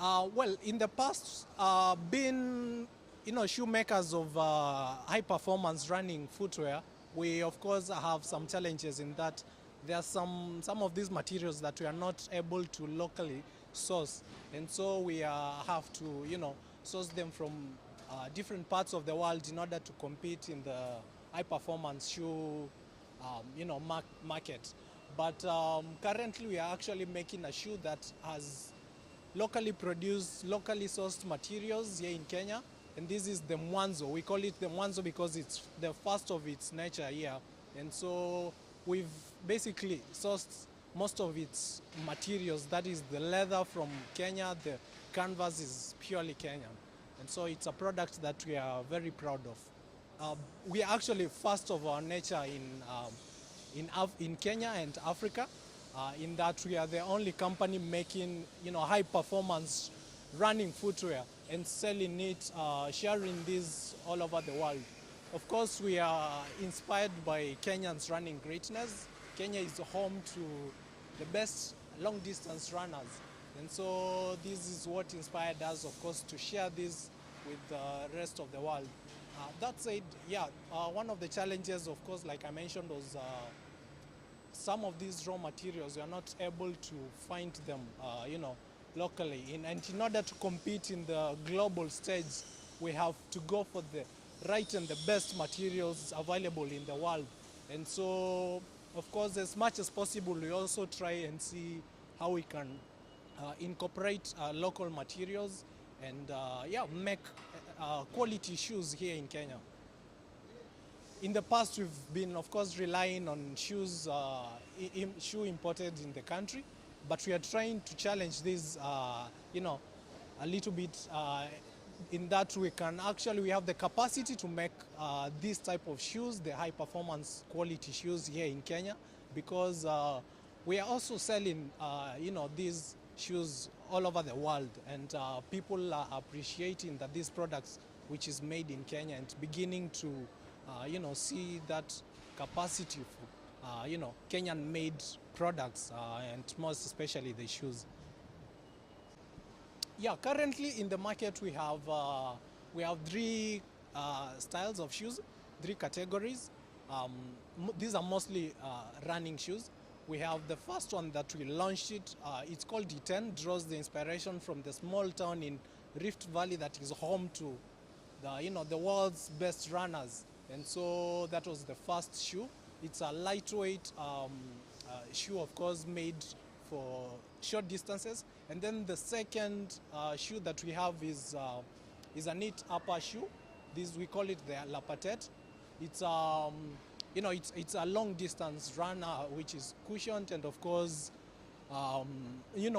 Well, in the past, being shoemakers of high performance running footwear, we of course have some challenges in that there are some of these materials that we are not able to locally source, and so we have to source them from different parts of the world in order to compete in the high performance shoe market. But currently we are actually making a shoe that has locally produced, locally sourced materials here in Kenya. And this is the Mwanzo. We call it the Mwanzo because it's the first of its nature here. And so we've basically sourced most of its materials. That is the leather from Kenya, the canvas is purely Kenyan. And so it's a product that we are very proud of. We are actually first of our nature in Kenya and Africa, in that we are the only company making high performance running footwear and selling it, sharing this all over the world. Of course, we are inspired by Kenyans running greatness. Kenya is home to the best long distance runners, and so this is what inspired us, of course, to share this with the rest of the world. That said, yeah, one of the challenges, of course, like I mentioned, was some of these raw materials we are not able to find them, locally. And in order to compete in the global stage, we have to go for the right and the best materials available in the world. And so, of course, as much as possible, we also try and see how we can incorporate local materials and make quality shoes here in Kenya. In the past, we've been, of course, relying on shoes, shoe imported in the country, but we are trying to challenge this, a little bit, in that we have the capacity to make this type of shoes, the high performance quality shoes here in Kenya, because we are also selling, these shoes all over the world, and people are appreciating that these products, which is made in Kenya, and beginning to see that capacity for, Kenyan-made products, and most especially the shoes. Yeah, currently in the market we have three styles of shoes, three categories. These are mostly running shoes. We have the first one that we launched it. It's called D10, draws the inspiration from the small town in Rift Valley that is home to the world's best runners. And so that was the first shoe. It's a lightweight shoe, of course, made for short distances. And then the second shoe that we have is a neat upper shoe. This, we call it the Lapatet. It's it's a long distance runner which is cushioned and, of course,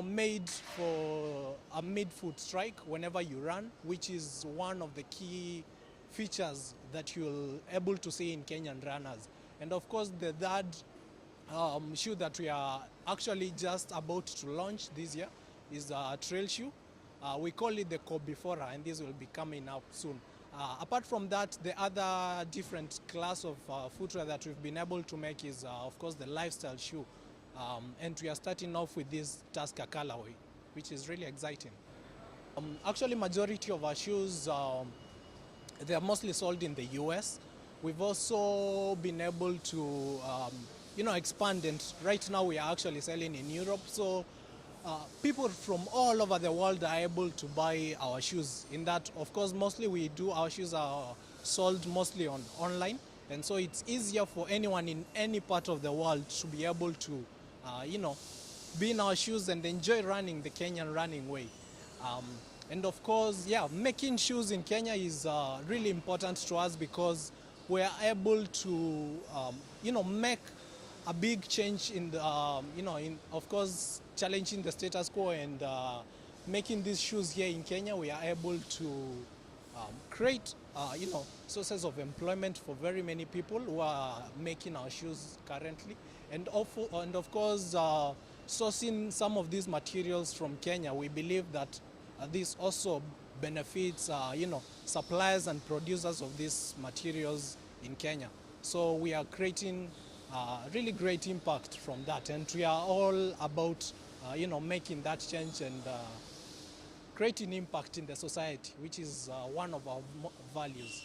made for a mid-foot strike whenever you run, which is one of the key features that you'll able to see in Kenyan runners. And of course, the third shoe that we are actually just about to launch this year is a trail shoe. We call it the Kobifora, and this will be coming up soon. Apart from that, the other different class of footwear that we've been able to make is, of course, the lifestyle shoe. And we are starting off with this Tusker colorway, which is really exciting. Actually, majority of our shoes, they are mostly sold in the US. We've also been able to, expand, and right now we are actually selling in Europe. So people from all over the world are able to buy our shoes. In that, of course, mostly our shoes are sold mostly online. And so it's easier for anyone in any part of the world to be able to, be in our shoes and enjoy running the Kenyan running way. And of course, yeah, making shoes in Kenya is really important to us because we are able to, make a big change in the, of course, challenging the status quo and making these shoes here in Kenya. We are able to create, sources of employment for very many people who are making our shoes currently. And of course, sourcing some of these materials from Kenya, we believe that this also benefits, suppliers and producers of these materials in Kenya. So we are creating really great impact from that, and we are all about, making that change and creating impact in the society, which is one of our values.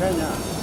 Kenya.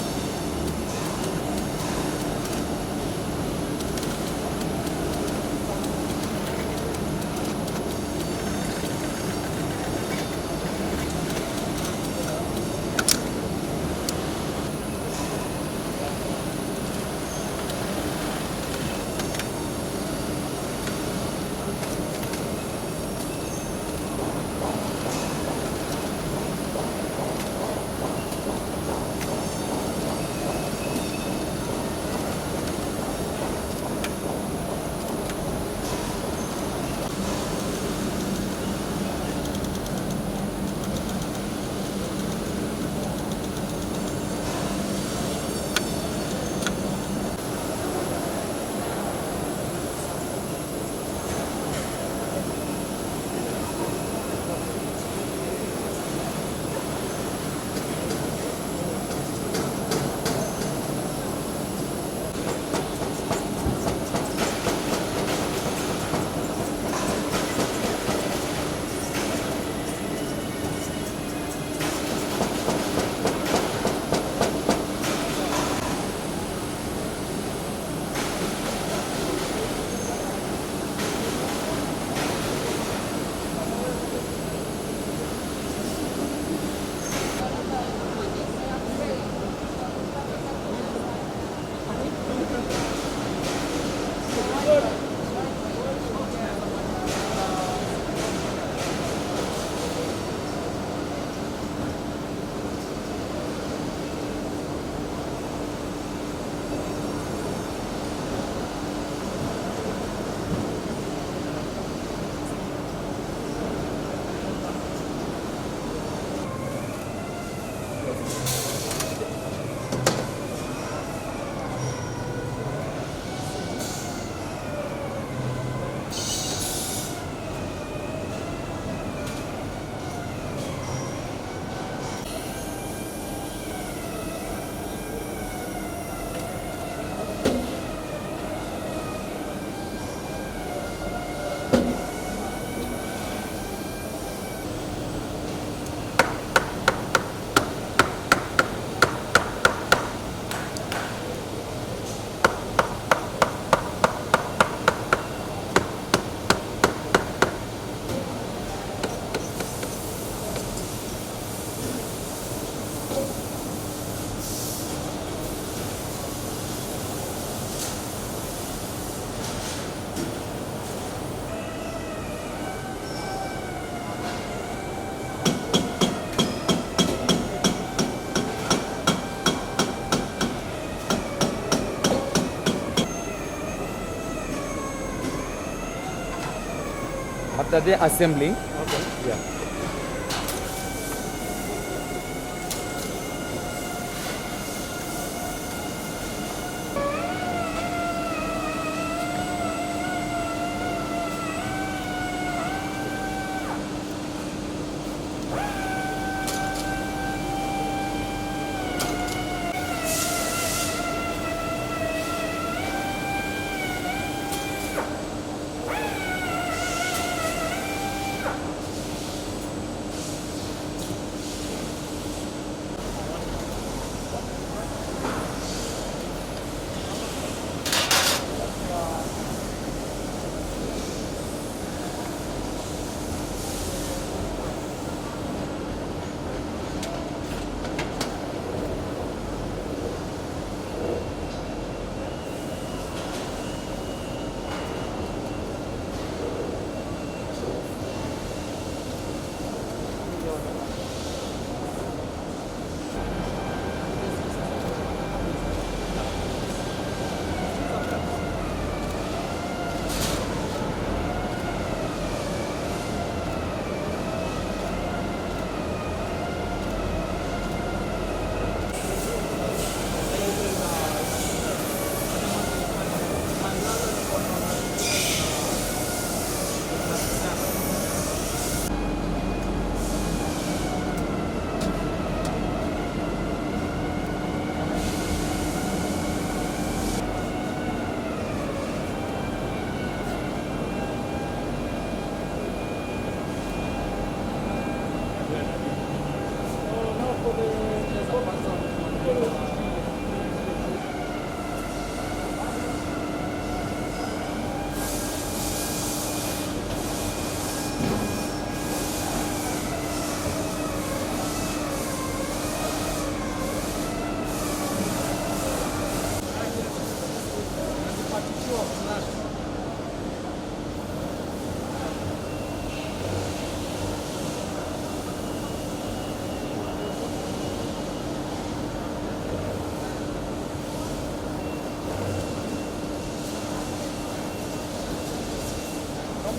After the assembling, Okay. yeah.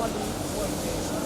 usually when there's